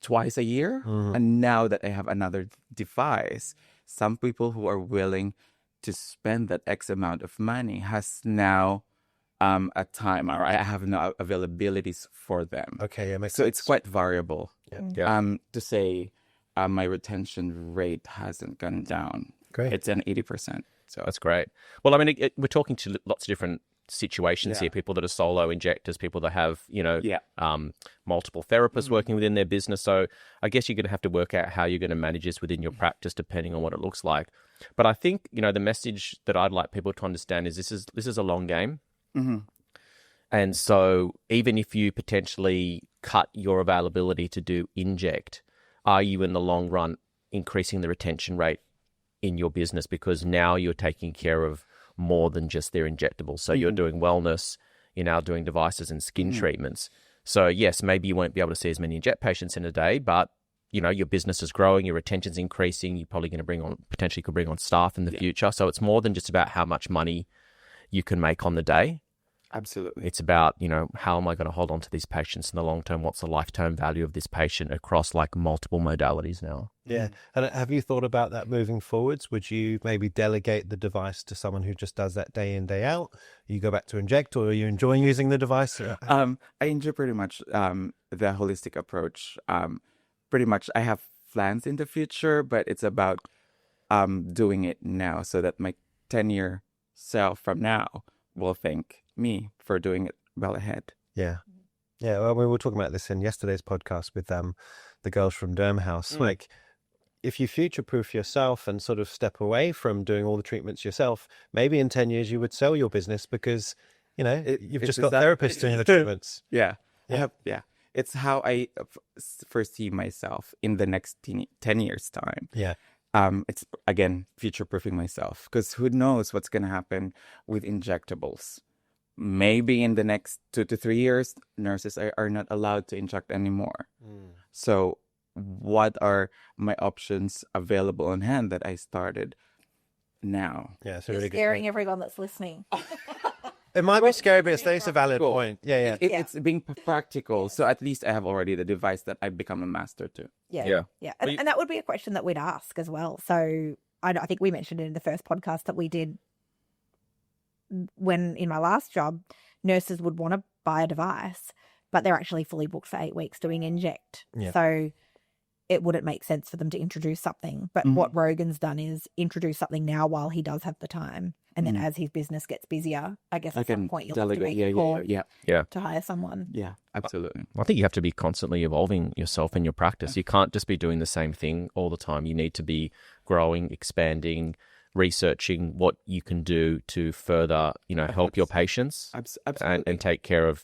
twice a year. Mm-hmm. And now that I have another device, some people who are willing to spend that X amount of money has now a time, or I have no availabilities for them. Okay, yeah, makes So sense. it's quite variable. Yeah. To say my retention rate hasn't gone down. Great. It's an 80%. So That's great. Well, I mean, we're talking to lots of different situations here, people that are solo injectors, people that have, multiple therapists working within their business. So I guess you're going to have to work out how you're going to manage this within your practice, depending on what it looks like. But I think, the message that I'd like people to understand is this is a long game. Mm-hmm. And so even if you potentially cut your availability to do inject, are you in the long run increasing the retention rate in your business? Because now you're taking care of more than just their injectables. So you're doing wellness, you're now doing devices and skin treatments. So yes, maybe you won't be able to see as many inject patients in a day, but your business is growing, your retention's increasing, you're probably going to potentially could bring on staff in the future. So it's more than just about how much money you can make on the day. Absolutely. It's about, how am I going to hold on to these patients in the long term? What's the lifetime value of this patient across like multiple modalities now? Yeah. And have you thought about that moving forwards? Would you maybe delegate the device to someone who just does that day in, day out? You go back to Inject, or are you enjoying using the device? I enjoy pretty much the holistic approach. Pretty much I have plans in the future, but it's about doing it now so that my 10-year self from now will thank me for doing it well ahead. Yeah. Yeah. Well, we were talking about this in yesterday's podcast with the girls from Derm House. Like, if you future-proof yourself and sort of step away from doing all the treatments yourself, maybe in 10 years you would sell your business because, you've just got therapists doing the treatments. Yeah. It's how I foresee myself in the next 10 years' time. Yeah. It's, again, future-proofing myself, because who knows what's going to happen with injectables. Maybe in the next 2 to 3 years, nurses are not allowed to inject anymore. So what are my options available on hand that I started now? Yeah, it's a You're really good scaring point. everyone that's listening. It might be scary, but it's a valid point. Yeah. It's being practical. So at least I have already the device that I've become a master to. Yeah. And that would be a question that we'd ask as well. So I think we mentioned it in the first podcast that we did when in my last job, nurses would want to buy a device, but they're actually fully booked for 8 weeks doing Inject. Yeah. So it wouldn't make sense for them to introduce something. But what Rogan's done is introduce something now while he does have the time. And then as his business gets busier, I guess at some point you'll have to make a call to hire someone. Yeah, absolutely. I think you have to be constantly evolving yourself in your practice. You can't just be doing the same thing all the time. You need to be growing, expanding, researching what you can do to further, help your patients and take care of,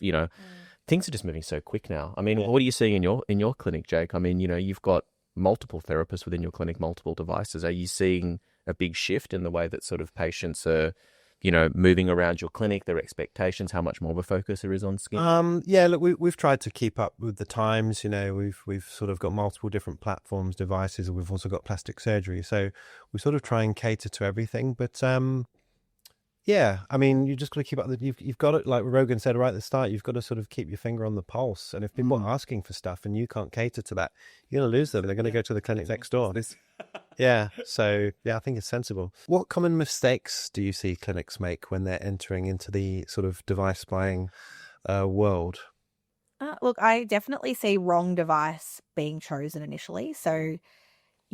things are just moving so quick now. I mean, what are you seeing in your clinic, Jake? I mean, you've got multiple therapists within your clinic, multiple devices. Are you seeing a big shift in the way that sort of patients are, moving around your clinic, their expectations, how much more of a focus there is on skin? Yeah, look, we've tried to keep up with the times. We've sort of got multiple different platforms, devices, and we've also got plastic surgery. So we sort of try and cater to everything. But yeah, I mean, you just got to keep up. You've got it, like Rogan said right at the start. You've got to sort of keep your finger on the pulse. And if people are asking for stuff and you can't cater to that, you're going to lose them. They're going to go to the clinic next door. Yeah. So yeah, I think it's sensible. What common mistakes do you see clinics make when they're entering into the sort of device buying world? Look, I definitely see wrong device being chosen initially. So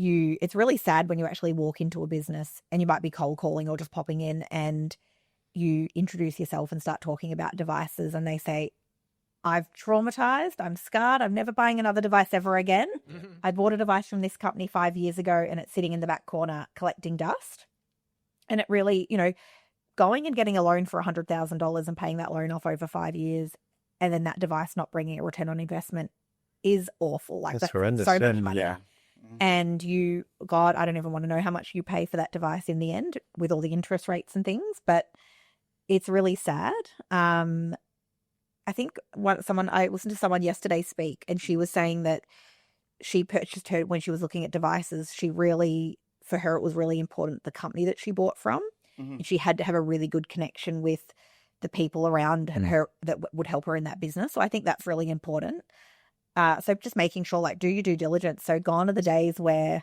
it's really sad when you actually walk into a business and you might be cold calling or just popping in and you introduce yourself and start talking about devices and they say, I've traumatized, I'm scarred, I'm never buying another device ever again. I bought a device from this company 5 years ago and it's sitting in the back corner collecting dust. And it really, going and getting a loan for $100,000 and paying that loan off over 5 years and then that device not bringing a return on investment is awful. Like that's horrendous. So much money. Yeah. And I don't even want to know how much you pay for that device in the end with all the interest rates and things, but it's really sad. I think I listened to someone yesterday speak and she was saying that she purchased her when she was looking at devices. For her, it was really important the company that she bought from. And she had to have a really good connection with the people around her that would help her in that business. So I think that's really important. So just making sure, do your due diligence. So gone are the days where,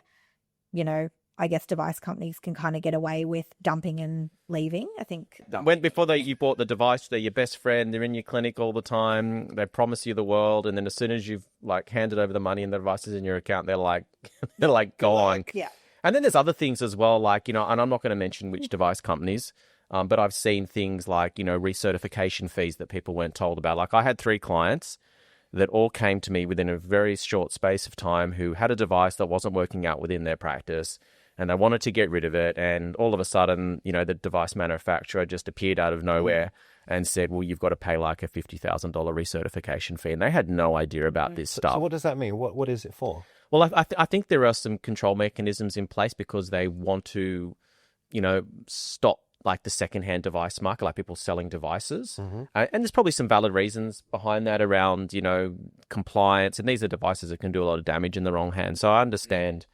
I guess device companies can kind of get away with dumping and leaving. I think Before you bought the device, they're your best friend. They're in your clinic all the time. They promise you the world, and then as soon as you've handed over the money and the devices in your account, they're like gone. Yeah. And then there's other things as well, and I'm not going to mention which device companies, but I've seen things like recertification fees that people weren't told about. Like I had 3 clients that all came to me within a very short space of time who had a device that wasn't working out within their practice and they wanted to get rid of it. And all of a sudden, the device manufacturer just appeared out of nowhere and said, well, you've got to pay like a $50,000 recertification fee. And they had no idea about this stuff. So what does that mean? What is it for? Well, I think there are some control mechanisms in place because they want to, stop the secondhand device market, like people selling devices. And there's probably some valid reasons behind that around, compliance. And these are devices that can do a lot of damage in the wrong hands. So I understand,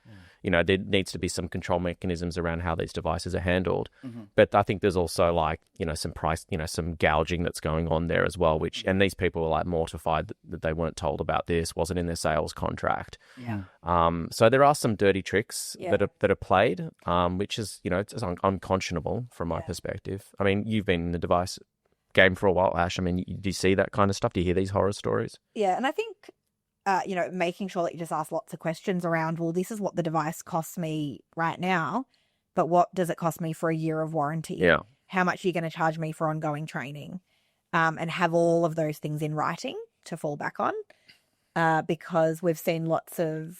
there needs to be some control mechanisms around how these devices are handled. But I think there's also like, some price, some gouging that's going on there as well, and these people were like mortified that they weren't told about this, wasn't in their sales contract. So there are some dirty tricks that are played, which is, it's unconscionable from my perspective. I mean, you've been in the device game for a while, Ash. I mean, do you see that kind of stuff? Do you hear these horror stories? Yeah, and I think, making sure that you just ask lots of questions around, well, this is what the device costs me right now, but what does it cost me for a year of warranty? Yeah. How much are you going to charge me for ongoing training? And have all of those things in writing to fall back on, because we've seen lots of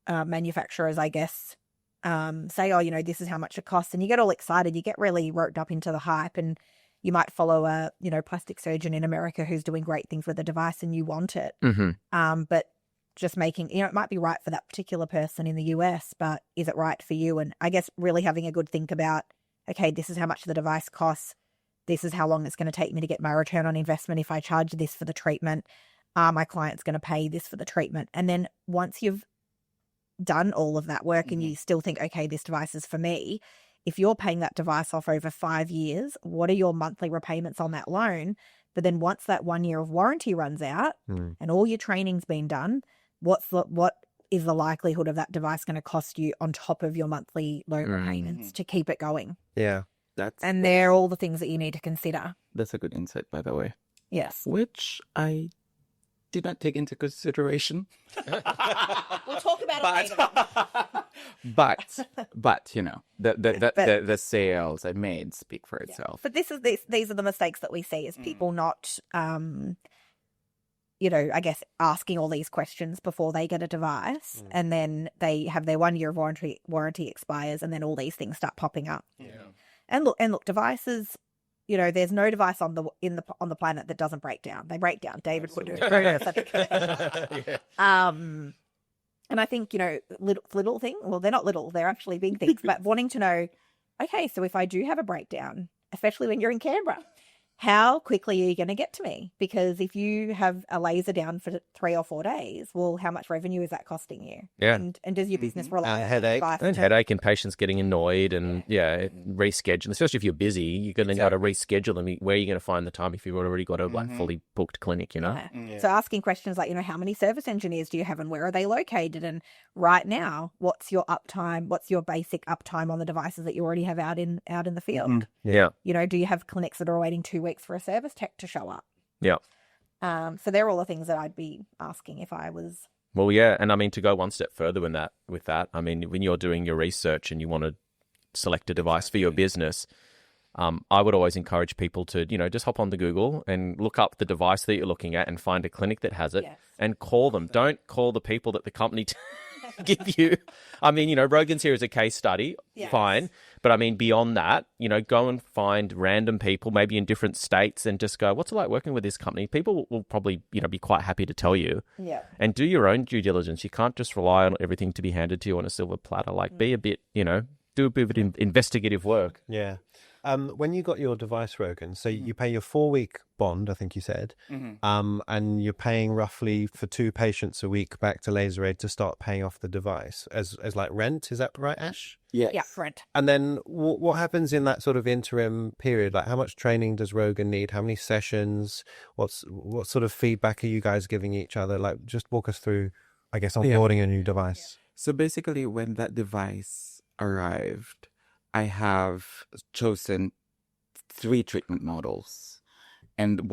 manufacturers, I guess, say, oh, this is how much it costs, and you get all excited, you get really roped up into the hype, and you might follow a, plastic surgeon in America who's doing great things with the device and you want it. But just making, it might be right for that particular person in the US, but is it right for you? And I guess really having a good think about, okay, this is how much the device costs. This is how long it's going to take me to get my return on investment if I charge this for the treatment. My client's going to pay this for the treatment. And then once you've done all of that work and you still think, okay, this device is for me, if you're paying that device off over 5 years, what are your monthly repayments on that loan? But then once that 1 year of warranty runs out and all your training's been done, what is the likelihood of that device going to cost you on top of your monthly loan repayments to keep it going? Yeah. And they're all the things that you need to consider. That's a good insight, by the way. Yes. Which I did not take into consideration. We'll talk about it later. But the sales I made speak for itself. But these are the mistakes that we see, is people not, I guess, asking all these questions before they get a device, and then they have their 1 year of warranty expires, and then all these things start popping up. Yeah. And look, devices. There's no device on the planet that doesn't break down. They break down. David would do it. And I think, little thing, well, they're not little, they're actually big things, but wanting to know, okay, so if I do have a breakdown, especially when you're in Canberra, how quickly are you going to get to me? Because if you have a laser down for 3 or 4 days, well, how much revenue is that costing you? Yeah. And does your business rely on headache. Headache and patients getting annoyed and reschedule. Especially if you're busy, you're going to know how to reschedule them. Where are you going to find the time if you've already got a fully booked clinic, Yeah. So asking questions like, how many service engineers do you have and where are they located? And right now, what's your uptime? What's your basic uptime on the devices that you already have out in the field? Yeah. Do you have clinics that are waiting 2 weeks for a service tech to show up? Yeah. So they're all the things that I'd be asking if I was. Well, yeah. And I mean, to go one step further with that, I mean, when you're doing your research and you want to select a device for your business, I would always encourage people to, just hop onto Google and look up the device that you're looking at and find a clinic that has it and call them. Don't call the people that the company give you. I mean, Rogen's here as a case study, fine. But I mean, beyond that, go and find random people, maybe in different states, and just go, what's it like working with this company? People will probably, be quite happy to tell you. Yeah. And do your own due diligence. You can't just rely on everything to be handed to you on a silver platter. Like, be a bit, do a bit of investigative work. Yeah. When you got your device, Rogen, so you pay your 4-week bond, I think you said, and you're paying roughly for 2 patients a week back to Laseraid to start paying off the device as like rent. Is that right, Ash? Yes. Yeah, rent. And then what happens in that sort of interim period? Like, how much training does Rogen need? How many sessions? What sort of feedback are you guys giving each other? Like, just walk us through, I guess, onboarding a new device. So basically, when that device arrived, I have chosen 3 treatment models. And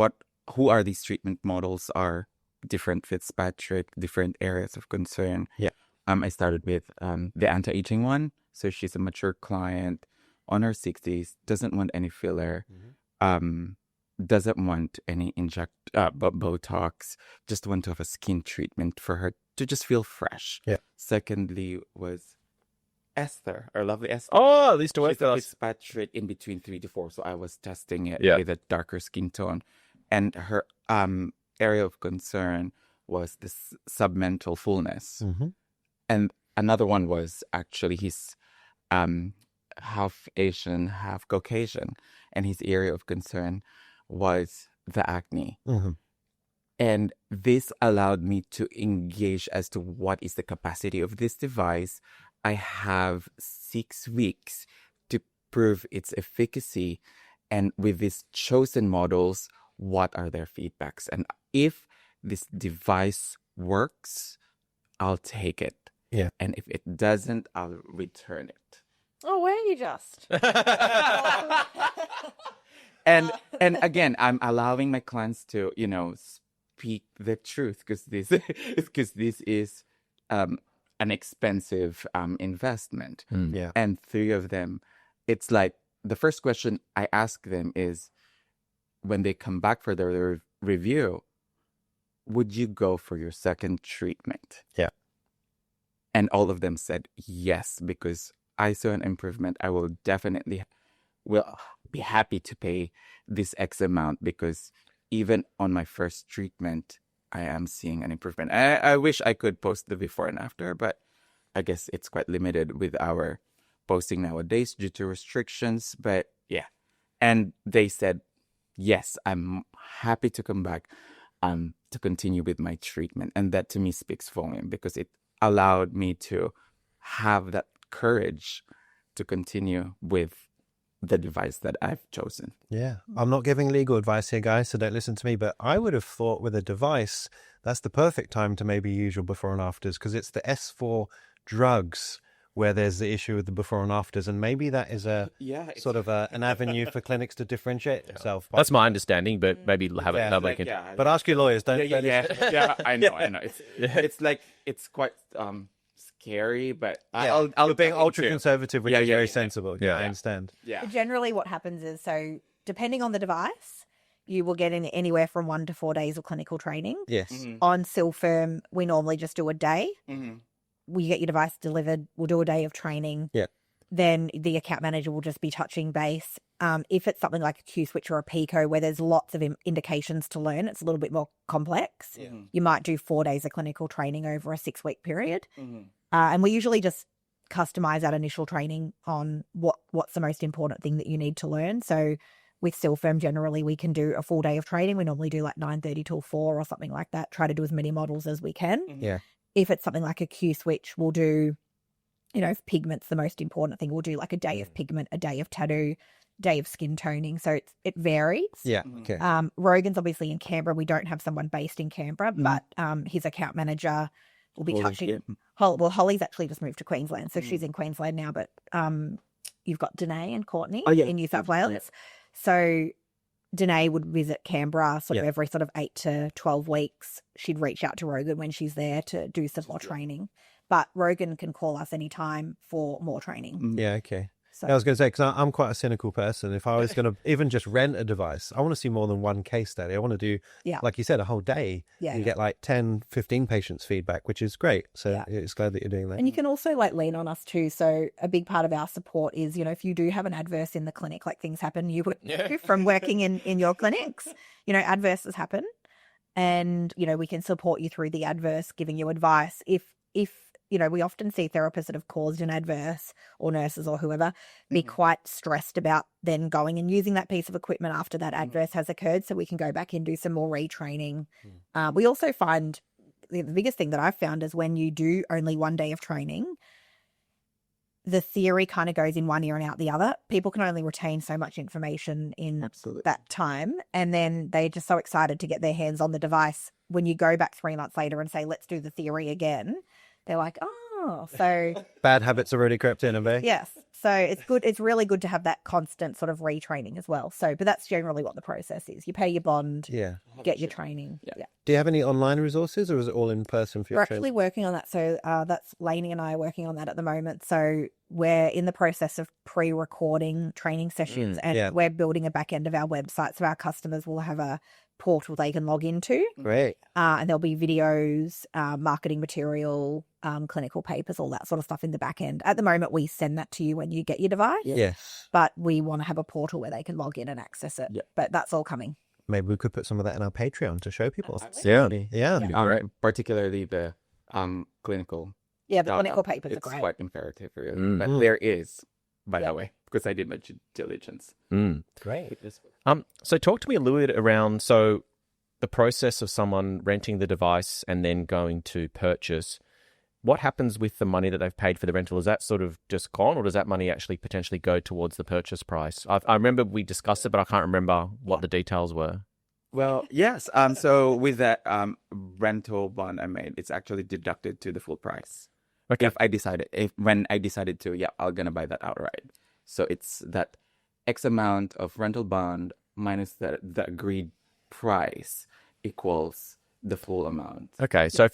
who are these treatment models are different Fitzpatrick, different areas of concern. Yeah. I started with the anti-aging one. So she's a mature client on her 60s, doesn't want any filler, doesn't want any Botox, just want to have a skin treatment for her to just feel fresh. Yeah. Secondly was Esther, our lovely Esther. Oh, at least to work She's with a us. Fitzpatrick in between 3 to 4, so I was testing it Yeah. with a darker skin tone. And her area of concern was this submental fullness. And another one was actually he's half Asian, half Caucasian, and his area of concern was the acne. And this allowed me to engage as to what is the capacity of this device I have 6 weeks to prove its efficacy. And with these chosen models, what are their feedbacks? And if this device works, I'll take it. Yeah. And if it doesn't, I'll return it. Oh, were you just? And again, I'm allowing my clients to, speak the truth because this is an expensive investment. Yeah. And 3 of them, it's like the first question I ask them is when they come back for their review, would you go for your second treatment? Yeah. And all of them said yes, because I saw an improvement. I will be happy to pay this X amount because even on my first treatment, I am seeing an improvement. I wish I could post the before and after, but I guess it's quite limited with our posting nowadays due to restrictions. But yeah. And they said, yes, I'm happy to come back to continue with my treatment. And that to me speaks volume because it allowed me to have that courage to continue with the device that I've chosen. Yeah. I'm not giving legal advice here, guys, so don't listen to me, but I would have thought with a device, that's the perfect time to maybe use your before and afters because it's the S4 drugs where there's the issue with the before and afters. And maybe that is an avenue for clinics to differentiate itself. That's my understanding, but maybe have it. Nobody can. But ask your lawyers, don't. Yeah, I know. It's like, it's quite scary, but I'll You're being ultra conservative, which is very sensible. Yeah, I understand. Yeah. Generally, what happens is, so depending on the device, you will get in anywhere from 1 to 4 days of clinical training. Yes. Mm-hmm. On Silfirm, we normally just do a day. Mm-hmm. We get your device delivered. We'll do a day of training. Yeah. Then the account manager will just be touching base. If it's something like a Q switch or a Pico where there's lots of indications to learn, it's a little bit more complex. Yeah. You might do 4 days of clinical training over a 6-week period. Mm-hmm. And we usually just customize that initial training on what's the most important thing that you need to learn. So with Silfirm, generally, we can do a full day of training. We normally do like 9:30 till 4 or something like that. Try to do as many models as we can. Yeah. If it's something like a Q switch, we'll do, if pigment's the most important thing, we'll do like a day of pigment, a day of tattoo, day of skin toning. So it varies. Yeah. Okay. Rogen's obviously in Canberra. We don't have someone based in Canberra, but his account manager will be touching. Well, Holly's actually just moved to Queensland, so she's in Queensland now. But you've got Danae and Courtney in New South Wales. Yeah. So Danae would visit Canberra sort of every sort of 8 to 12 weeks. She'd reach out to Rogen when she's there to do some more training. But Rogen can call us anytime for more training. Yeah, okay. So, I was going to say, because I'm quite a cynical person. If I was going to even just rent a device, I want to see more than one case study. I want to do, like you said, a whole day. Yeah. You get like 10, 15 patients feedback, which is great. So it's glad that you're doing that. And you can also like lean on us too. So a big part of our support is, if you do have an adverse in the clinic, like things happen, you would from working in your clinics, adverses happen. And, we can support you through the adverse, giving you advice. If we often see therapists that have caused an adverse or nurses or whoever be quite stressed about then going and using that piece of equipment after that adverse has occurred, so we can go back and do some more retraining. We also find the biggest thing that I've found is when you do only 1 day of training, the theory kind of goes in one ear and out the other. People can only retain so much information in that time. And then they're just so excited to get their hands on the device. When you go back 3 months later and say, let's do the theory again, they're like, oh, so bad habits already crept in, have they? Yes. So it's good. It's really good to have that constant sort of retraining as well. So, but that's generally what the process is. You pay your bond, get your training. Yeah. Do you have any online resources, or is it all in person for your We're actually working on that. So that's Lainey and I are working on that at the moment. So we're in the process of pre-recording training sessions and we're building a back end of our website. So our customers will have a portal they can log into. Great. And there'll be videos, marketing material, clinical papers, all that sort of stuff in the back end. At the moment, we send that to you when you get your device. Yes. But we want to have a portal where they can log in and access it. But that's all coming. Maybe we could put some of that in our Patreon to show people. Yeah. Particularly the clinical. Yeah, the clinical papers are great. It's quite imperative, really. But there is, by the way, because I did my due diligence. Great. So talk to me a little bit around the process of someone renting the device and then going to purchase. what happens with the money that they've paid for the rental? Is that sort of just gone, or does that money actually potentially go towards the purchase price? I remember we discussed it, but I can't remember what the details were. Well, yes. So with that rental bond I made, it's actually deducted to the full price. Okay. When I decided to, I'm gonna buy that outright. So it's that X amount of rental bond minus the agreed price equals the full amount. Okay, so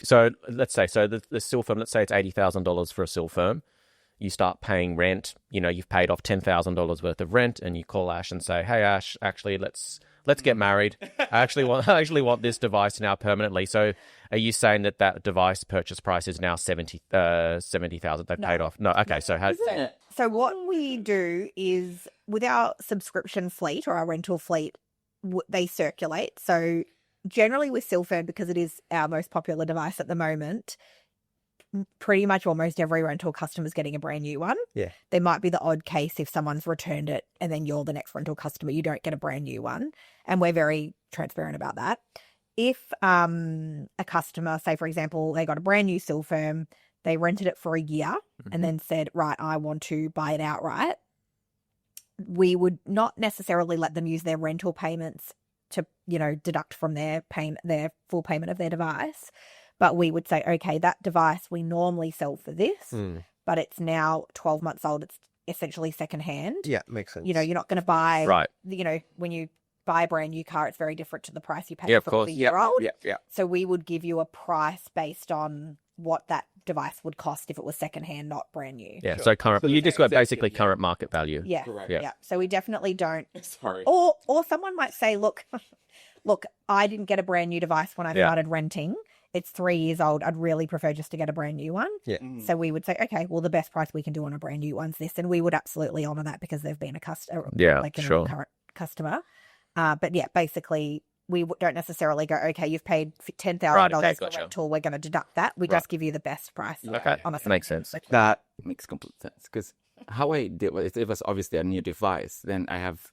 let's say the still firm. Let's say it's $80,000 for a still firm. You start paying rent. You've paid off $10,000 worth of rent, and you call Ash and say, "Hey, Ash, actually, let's get married. I actually want this device now permanently." So, are you saying that device purchase price is now $70,000 they paid off? No. Okay, so how? So what we do is with our subscription fleet or our rental fleet, they circulate. So generally with Silfern, because it is our most popular device at the moment, pretty much almost every rental customer is getting a brand new one. Yeah. There might be the odd case if someone's returned it and then you're the next rental customer, you don't get a brand new one. And we're very transparent about that. If a customer, say for example, they got a brand new Silfern, they rented it for a year and then said, right, I want to buy it outright, we would not necessarily let them use their rental payments to, deduct from their full payment of their device. But we would say, okay, that device we normally sell for this, but it's now 12 months old. It's essentially secondhand. Yeah, makes sense. You're not going to buy, Right. When you buy a brand new car, it's very different to the price you pay Yeah, of for course. the year-old. Yeah. So we would give you a price based on what that device would cost if it was secondhand, not brand new. Yeah. Sure. So current. So You just got basically yeah. current market value. Yeah. Correct. Yeah. So we definitely don't. Sorry. Or someone might say, look, I didn't get a brand new device when I started renting. It's 3 years old. I'd really prefer just to get a brand new one. Yeah. So we would say, okay, well, the best price we can do on a brand new one's this. And we would absolutely honour that because they've been a customer, sure. current customer. But yeah, basically, we don't necessarily go, okay, you've paid $10,000 for rental. We're going to deduct that. We just give you the best price. Okay. On a Makes sense. That makes complete sense because how I did it was obviously a new device. Then I have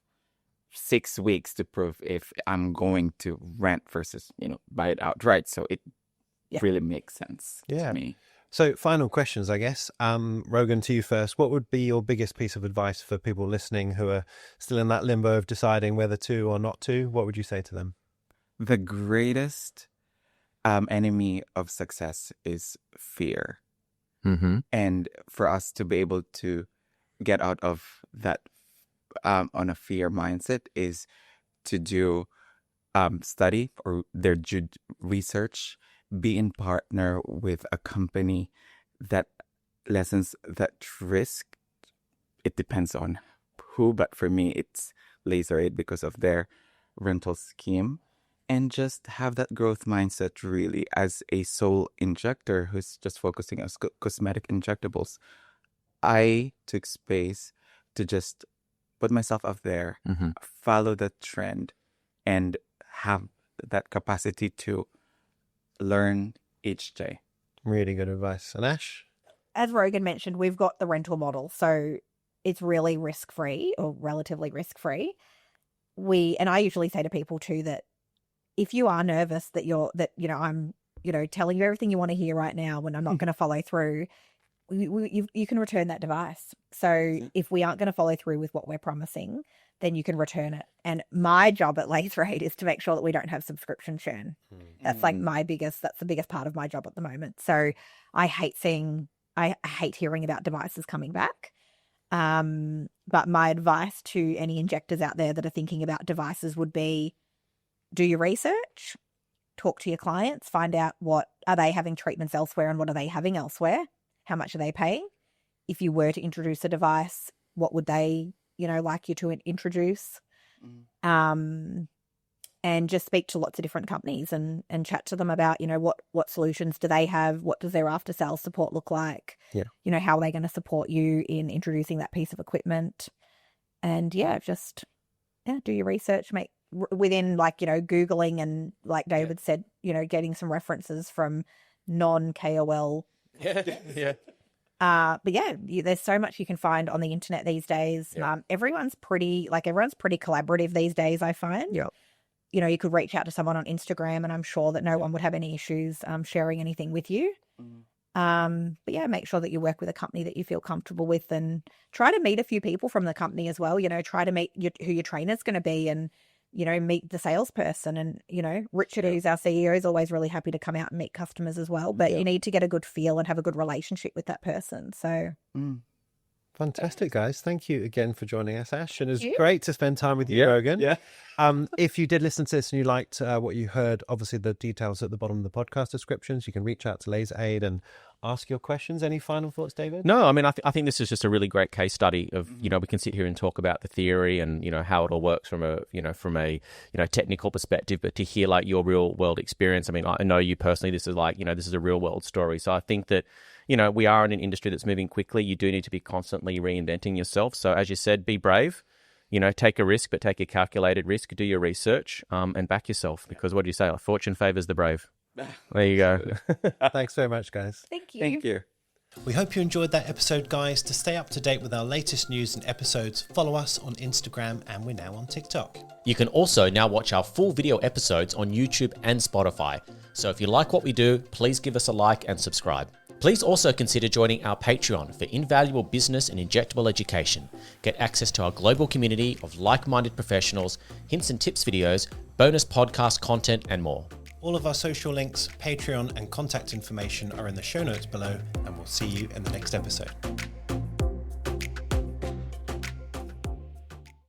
6 weeks to prove if I'm going to rent versus buy it outright. So it really makes sense to me. So final questions, I guess. Rogen, to you first. What would be your biggest piece of advice for people listening who are still in that limbo of deciding whether to or not to? What would you say to them? The greatest enemy of success is fear. Mm-hmm. And for us to be able to get out of that on a fear mindset is to do study or their research, be in partner with a company that lessens that risk. It depends on who, but for me, it's Laseraid because of their rental scheme. And just have that growth mindset really as a sole injector who's just focusing on cosmetic injectables. I took space to just put myself out there, follow the trend, and have that capacity to learn each day. Really good advice. And Ash? As Rogen mentioned, we've got the rental model, so it's really risk-free or relatively risk-free. I usually say to people too that if you are nervous that I'm telling you everything you want to hear right now when I'm not going to follow through, you can return that device. So if we aren't going to follow through with what we're promising, then you can return it. And my job at Laseraid is to make sure that we don't have subscription churn. That's that's the biggest part of my job at the moment. So I hate hearing about devices coming back. But my advice to any injectors out there that are thinking about devices would be, do your research, talk to your clients, find out what are they having treatments elsewhere and what are they having elsewhere? How much are they paying? If you were to introduce a device, what would they, like you to introduce? And just speak to lots of different companies and chat to them about, what solutions do they have? What does their after sales support look like? Yeah. How are they going to support you in introducing that piece of equipment? And do your research, within Googling and like David said, getting some references from non-KOL. Yeah. There's so much you can find on the internet these days. Yeah. Everyone's pretty collaborative these days, I find. Yeah. You could reach out to someone on Instagram and I'm sure that no one would have any issues sharing anything with you. But yeah, make sure that you work with a company that you feel comfortable with, and try to meet a few people from the company as well. Try to meet who your trainer's going to be, and meet the salesperson. And Richard, who's our CEO, is always really happy to come out and meet customers as well. But you need to get a good feel and have a good relationship with that person. So Fantastic, guys. Thank you again for joining us, Ash. And it's great to spend time with you, Rogen. Yeah. If you did listen to this and you liked what you heard, obviously the details at the bottom of the podcast descriptions. You can reach out to Laseraid and ask your questions. Any final thoughts, David? No, I mean, I think this is just a really great case study of, we can sit here and talk about the theory and, how it all works from a technical perspective, but to hear like your real world experience. I mean, I know you personally, this is like, this is a real world story. So I think that, we are in an industry that's moving quickly. You do need to be constantly reinventing yourself. So as you said, be brave, take a risk, but take a calculated risk, do your research, and back yourself, because what do you say? Like, fortune favors the brave. There you go. Thanks very much, guys. thank you. Thank you. We hope you enjoyed that episode, guys. To stay up to date with our latest news and episodes, follow us on Instagram, and we're now on TikTok. You can also now watch our full video episodes on YouTube and Spotify. So if you like what we do, please give us a like and subscribe. Please also consider joining our Patreon for invaluable business and injectable education. Get access to our global community of like-minded professionals, hints and tips videos, bonus podcast content, and more. All of our social links, Patreon, and contact information are in the show notes below, and we'll see you in the next episode.